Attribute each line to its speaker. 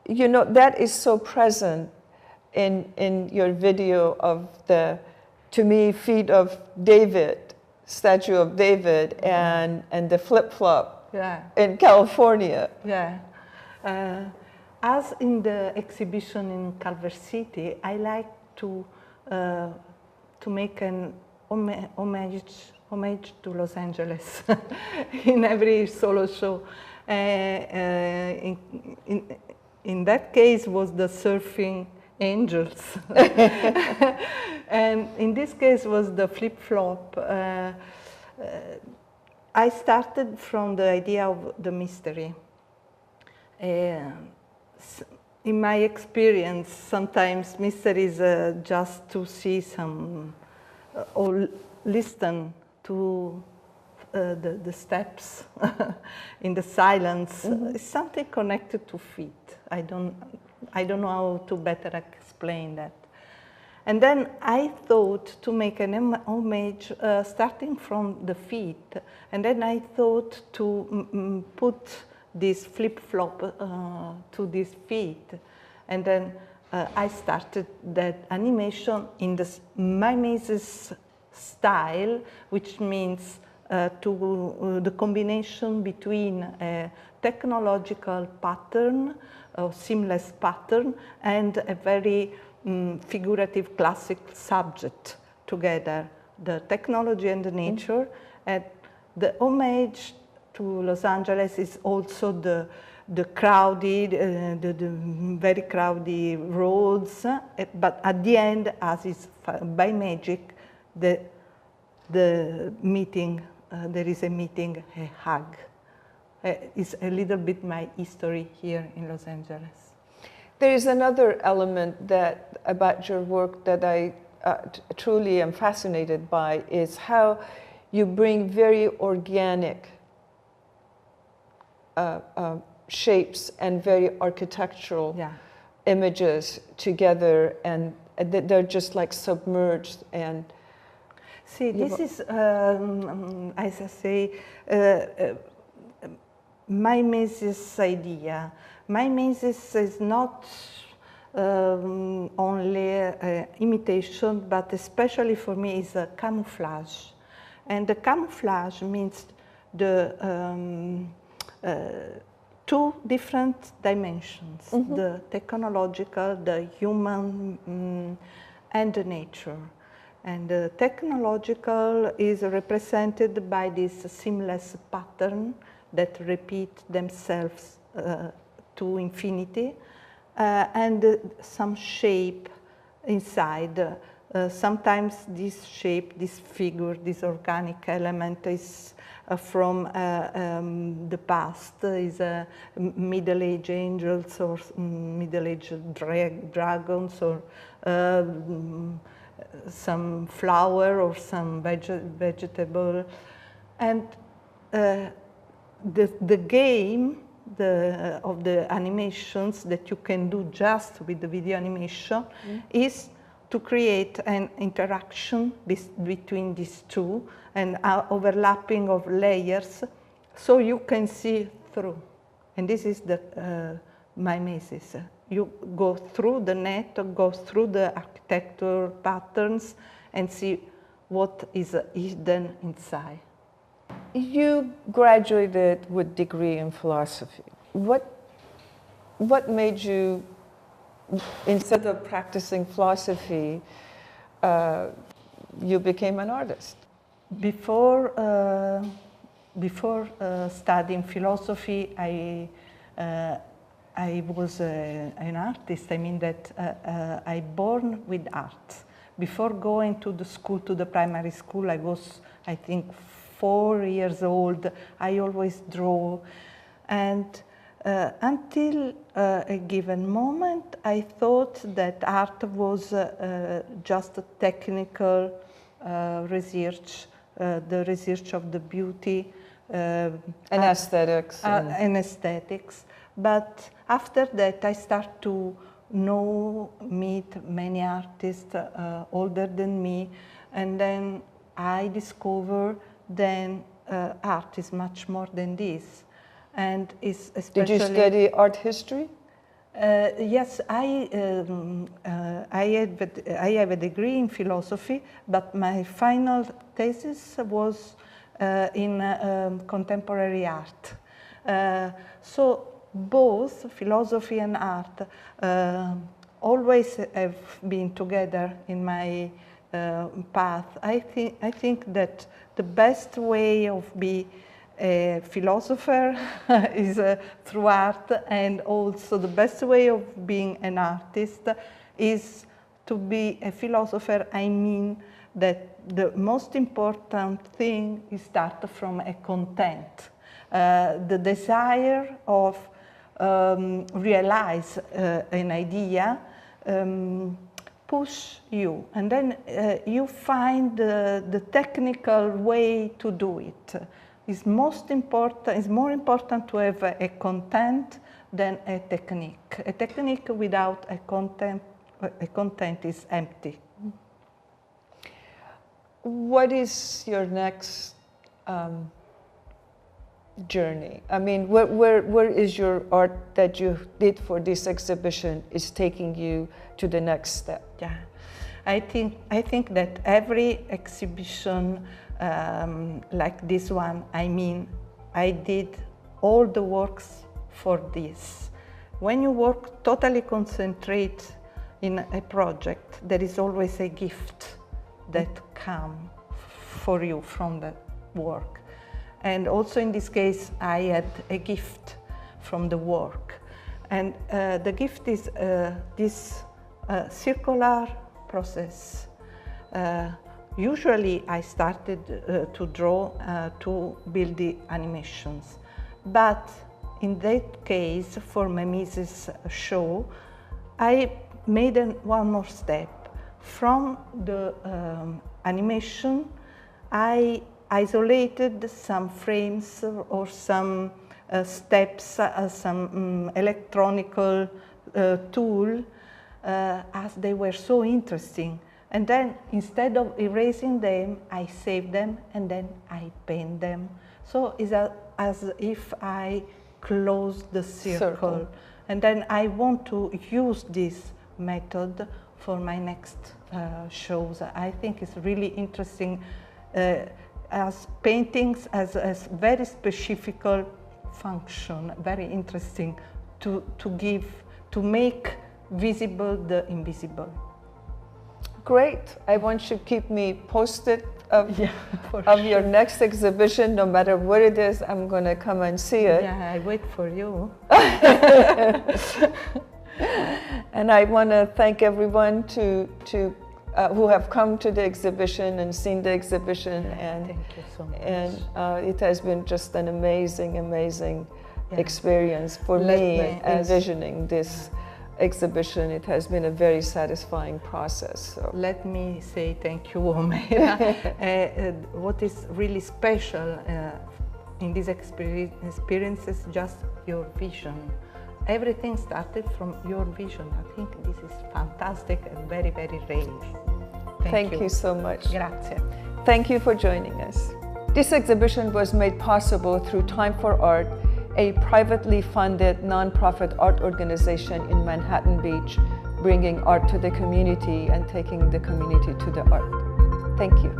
Speaker 1: you know, that is so present in your video of the, to me, feet of David, statue of David, and the flip-flop in California.
Speaker 2: Yeah. As in the exhibition in Culver City, I like to make an homage to Los Angeles in every solo show. In that case was the surfing angels. And in this case was the flip-flop. I started from the idea of the mystery. In my experience, sometimes mystery is just to see some, or listen to the steps in the silence. It's something connected to feet. I don't know how to better explain that. And then I thought to make an homage starting from the feet, and then I thought to put this flip-flop to these feet, and then I started that animation in the Mimesis style, which means the combination between a technological pattern, a seamless pattern, and a very figurative classic subject together, the technology and the nature. And the homage to Los Angeles is also the crowded, the very crowded roads, but at the end, as is by magic, the meeting, there is a meeting, a hug. It's a little bit my history here in Los Angeles.
Speaker 1: There is another element that about your work that I truly am fascinated by, is how you bring very organic shapes and very architectural images together, and they're just like submerged. And
Speaker 2: see, this is, as I say, Mimesis idea. Mimesis is not only imitation, but especially for me is a camouflage. And the camouflage means the two different dimensions, the technological, the human, and the nature. And the technological is represented by this seamless pattern that repeat themselves to infinity, and some shape inside. Sometimes this shape, this figure, this organic element is from the past, is middle-aged angels or middle-aged dragons, or some flower or some vegetable. And the game of the animations that you can do just with the video animation is to create an interaction between these two and overlapping of layers, so you can see through. And this is the mimesis. You go through the net, go through the architectural patterns, and see what is hidden inside.
Speaker 1: You graduated with degree in philosophy. What made you, instead of practicing philosophy, you became an artist?
Speaker 2: Before studying philosophy, I was an artist. I mean that I born with art. Before going to the school, to the primary school, I was, I think, 4 years old. I always draw, and until a given moment, I thought that art was just a technical research, the research of the beauty
Speaker 1: and aesthetics.
Speaker 2: And aesthetics. But after that, I start to meet many artists older than me, and then I discover then art is much more than this. And it's especially...
Speaker 1: Did you study art history?
Speaker 2: Yes, I have a degree in philosophy, but my final thesis was in contemporary art. So both philosophy and art always have been together in my path. I think that the best way of being a philosopher is through art, and also the best way of being an artist is to be a philosopher. I mean that the most important thing is start from a content, the desire of realize an idea, push you, and then you find the technical way to do it. It's more important to have a content than a technique. A technique without a content is empty.
Speaker 1: What is your next journey? I mean, where is your art that you did for this exhibition is taking you to the next step?
Speaker 2: Yeah, I think that every exhibition like this one, I mean, I did all the works for this. When you work totally concentrate in a project, there is always a gift that comes for you from the work. And also in this case, I had a gift from the work. And the gift is this circular process. Usually I started to draw to build the animations. But in that case, for Mimesis show, I made one more step. From the animation, I isolated some frames or some steps, some electronical tool, as they were so interesting. And then instead of erasing them, I save them and then I paint them. So it's as if I close the circle. And then I want to use this method for my next shows. I think it's really interesting as paintings as very specific function, very interesting to make visible the invisible.
Speaker 1: Great. I want you to keep me posted of
Speaker 2: sure.
Speaker 1: Your next exhibition, no matter what it is. I'm going to come and see it.
Speaker 2: Yeah, I wait for you.
Speaker 1: And I want to thank everyone who have come to the exhibition and seen the exhibition. And
Speaker 2: thank you so much.
Speaker 1: And it has been just an amazing experience for me envisioning this exhibition. It has been a very satisfying process. So.
Speaker 2: Let me say thank you, Homeira. What is really special in this experience is just your vision. Everything started from your vision. I think this is fantastic and very, very rare.
Speaker 1: Thank you so much.
Speaker 2: Grazie.
Speaker 1: Thank you for joining us. This exhibition was made possible through Time4Art, a privately funded non-profit art organization in Manhattan Beach, bringing art to the community and taking the community to the art. Thank you.